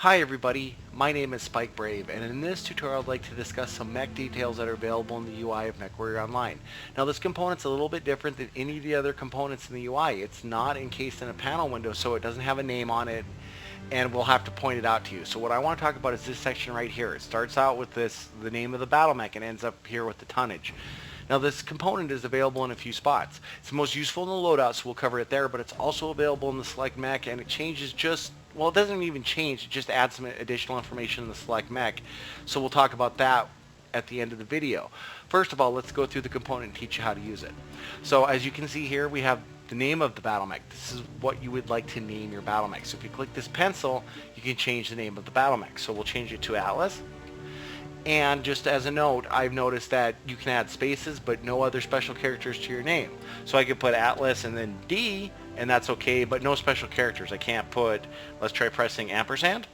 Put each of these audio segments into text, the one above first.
Hi everybody, my name is Spike Brave, and in this tutorial I'd like to discuss some mech details that are available in the UI of MechWarrior Online. Now this component's a little bit different than any of the other components in the UI. It's not encased in a panel window, so it doesn't have a name on it, and we'll have to point it out to you. So what I want to talk about is this section right here. It starts out with the name of the BattleMech, and ends up here with the tonnage. Now this component is available in a few spots. It's most useful in the loadout, so we'll cover it there, but it's also available in the select mech, and it changes well, it doesn't even change, it just adds some additional information in the select mech. So we'll talk about that at the end of the video. First of all, let's go through the component and teach you how to use it. So as you can see here, we have the name of the BattleMech. This is what you would like to name your BattleMech. So if you click this pencil, you can change the name of the BattleMech. So we'll change it to Atlas. And just as a note, I've noticed that you can add spaces but no other special characters to your name. So I could put Atlas and then D, and that's okay, but no special characters. I can't put, let's try pressing ampersand,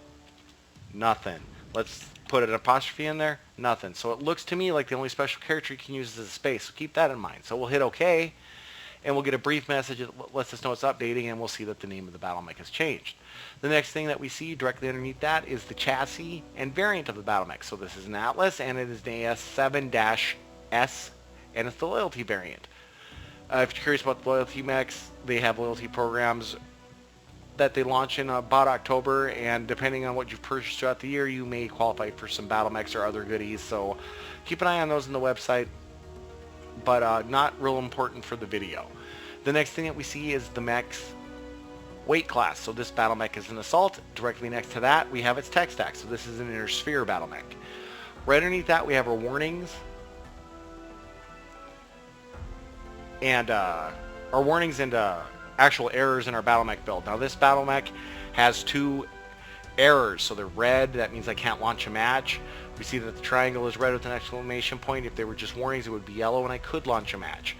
nothing. Let's put an apostrophe in there, nothing. So it looks to me like the only special character you can use is a space, so keep that in mind. So we'll hit OK, and we'll get a brief message that lets us know it's updating, and we'll see that the name of the BattleMech has changed. The next thing that we see directly underneath that is the chassis and variant of the BattleMech. So this is an Atlas, and it is an AS7-S, and it's the loyalty variant. If you're curious about the loyalty mechs, they have loyalty programs that they launch in about October, and depending on what you've purchased throughout the year, you may qualify for some BattleMechs or other goodies. So keep an eye on those on the website, but not real important for the video. The next thing that we see is the mech's weight class. So this BattleMech is an assault. Directly next to that, we have its tech stack. So this is an inner sphere BattleMech. Right underneath that, we have our warnings. And actual errors in our BattleMech build. Now this BattleMech has two errors, so they're red. That means I can't launch a match. We see that the triangle is red with an exclamation point. If they were just warnings, it would be yellow, and I could launch a match.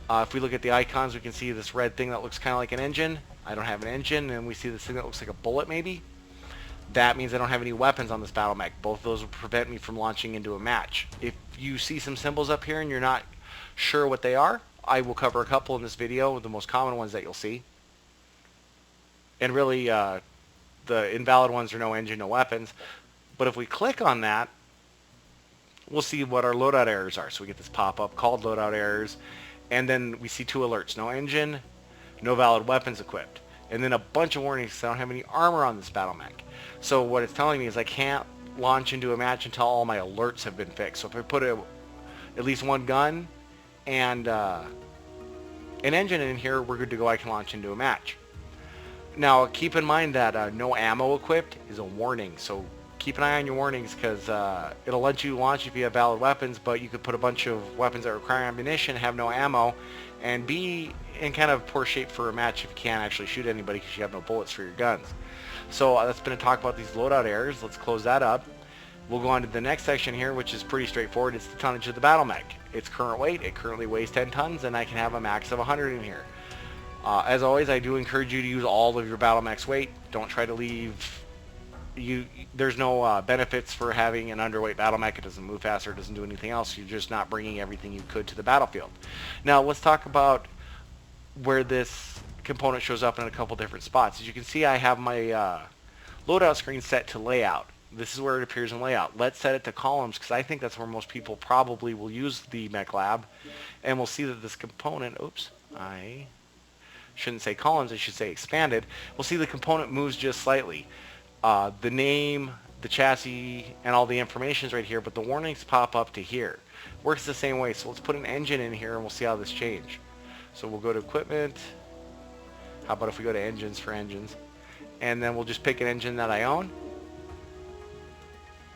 If we look at the icons, we can see this red thing that looks kind of like an engine. I don't have an engine, and we see this thing that looks like a bullet maybe. That means I don't have any weapons on this BattleMech. Both of those will prevent me from launching into a match. If you see some symbols up here and you're not sure what they are, I will cover a couple in this video, the most common ones that you'll see. And really, the invalid ones are no engine, no weapons. But if we click on that, we'll see what our loadout errors are. So we get this pop-up called loadout errors, and then we see two alerts: no engine, no valid weapons equipped, and then a bunch of warnings because I don't have any armor on this BattleMech. So what it's telling me is I can't launch into a match until all my alerts have been fixed. So if I put at least one gun and an engine in here, we're good to go. I can launch into a match. Now keep in mind that no ammo equipped is a warning, so keep an eye on your warnings, because it'll let you launch if you have valid weapons, but you could put a bunch of weapons that require ammunition, have no ammo, and be in kind of poor shape for a match if you can't actually shoot anybody because you have no bullets for your guns. So that's been a talk about these loadout errors. Let's close that up. We'll go on to the next section here, which is pretty straightforward. It's the tonnage of the BattleMech. Its current weight, it currently weighs 10 tons, and I can have a max of 100 in here. As always, I do encourage you to use all of your BattleMech's weight. Don't try to leave... There's no benefits for having an underweight BattleMech. It doesn't move faster, it doesn't do anything else. You're just not bringing everything you could to the battlefield. Now, let's talk about where this component shows up in a couple different spots. As you can see, I have my loadout screen set to layout. This is where it appears in layout. Let's set it to columns, because I think that's where most people probably will use the Mechlab. And we'll see that this component, oops, I shouldn't say columns, I should say expanded. We'll see the component moves just slightly. The name, the chassis, and all the information is right here, but the warnings pop up to here. Works the same way, so let's put an engine in here and we'll see how this changes. So we'll go to equipment. How about if we go to engines for engines? And then we'll just pick an engine that I own.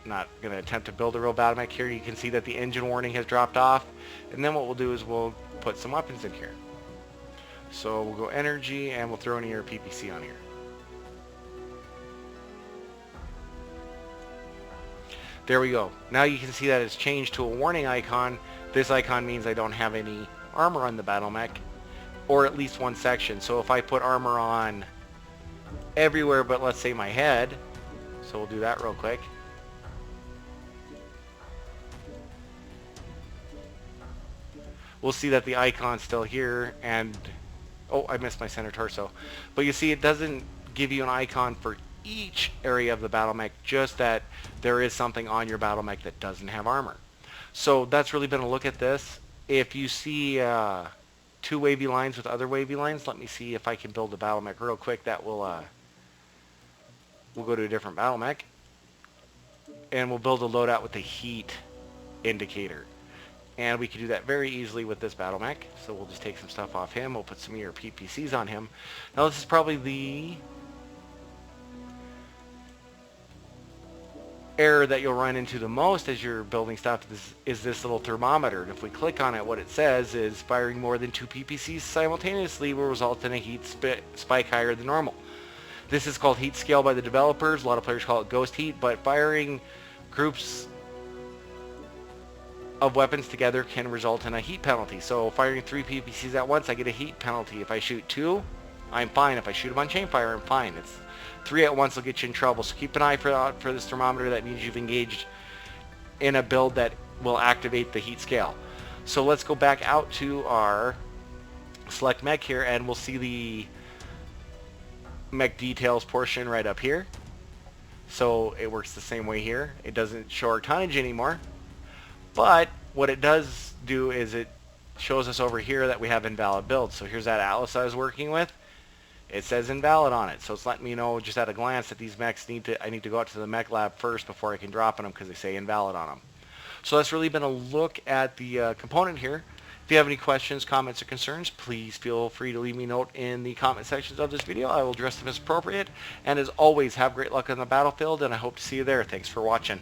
Not going to attempt to build a real BattleMech here. You can see that the engine warning has dropped off. And then what we'll do is we'll put some weapons in here. So we'll go energy, and we'll throw in your PPC on here. There we go. Now you can see that it's changed to a warning icon. This icon means I don't have any armor on the BattleMech, or at least one section. So if I put armor on everywhere but let's say my head, so we'll do that real quick. We'll see that the icon's still here, and oh, I missed my center torso. But you see it doesn't give you an icon for each area of the BattleMech, just that there is something on your BattleMech that doesn't have armor. So that's really been a look at this. If you see two wavy lines with other wavy lines, let me see if I can build a BattleMech real quick. That will we'll go to a different BattleMech, and we'll build a loadout with the heat indicator. And we can do that very easily with this BattleMech. So we'll just take some stuff off him. We'll put some of your PPCs on him. Now this is probably the error that you'll run into the most as you're building stuff is this little thermometer. And if we click on it, what it says is firing more than 2 PPCs simultaneously will result in a heat spike higher than normal. This is called heat scale by the developers. A lot of players call it ghost heat, but firing groups of weapons together can result in a heat penalty. So firing 3 PPCs at once, I get a heat penalty. If I shoot 2, I'm fine. If I shoot them on chainfire, I'm fine. It's 3 at once will get you in trouble. So keep an eye for this thermometer. That means you've engaged in a build that will activate the heat scale. So let's go back out to our select mech here, and we'll see the mech details portion right up here. So it works the same way here. It doesn't show our tonnage anymore. But what it does do is it shows us over here that we have invalid builds. So here's that Atlas I was working with. It says invalid on it. So it's letting me know just at a glance that these mechs I need to go out to the Mechlab first before I can drop in them because they say invalid on them. So that's really been a look at the component here. If you have any questions, comments, or concerns, please feel free to leave me a note in the comment sections of this video. I will address them as appropriate. And as always, have great luck on the battlefield, and I hope to see you there. Thanks for watching.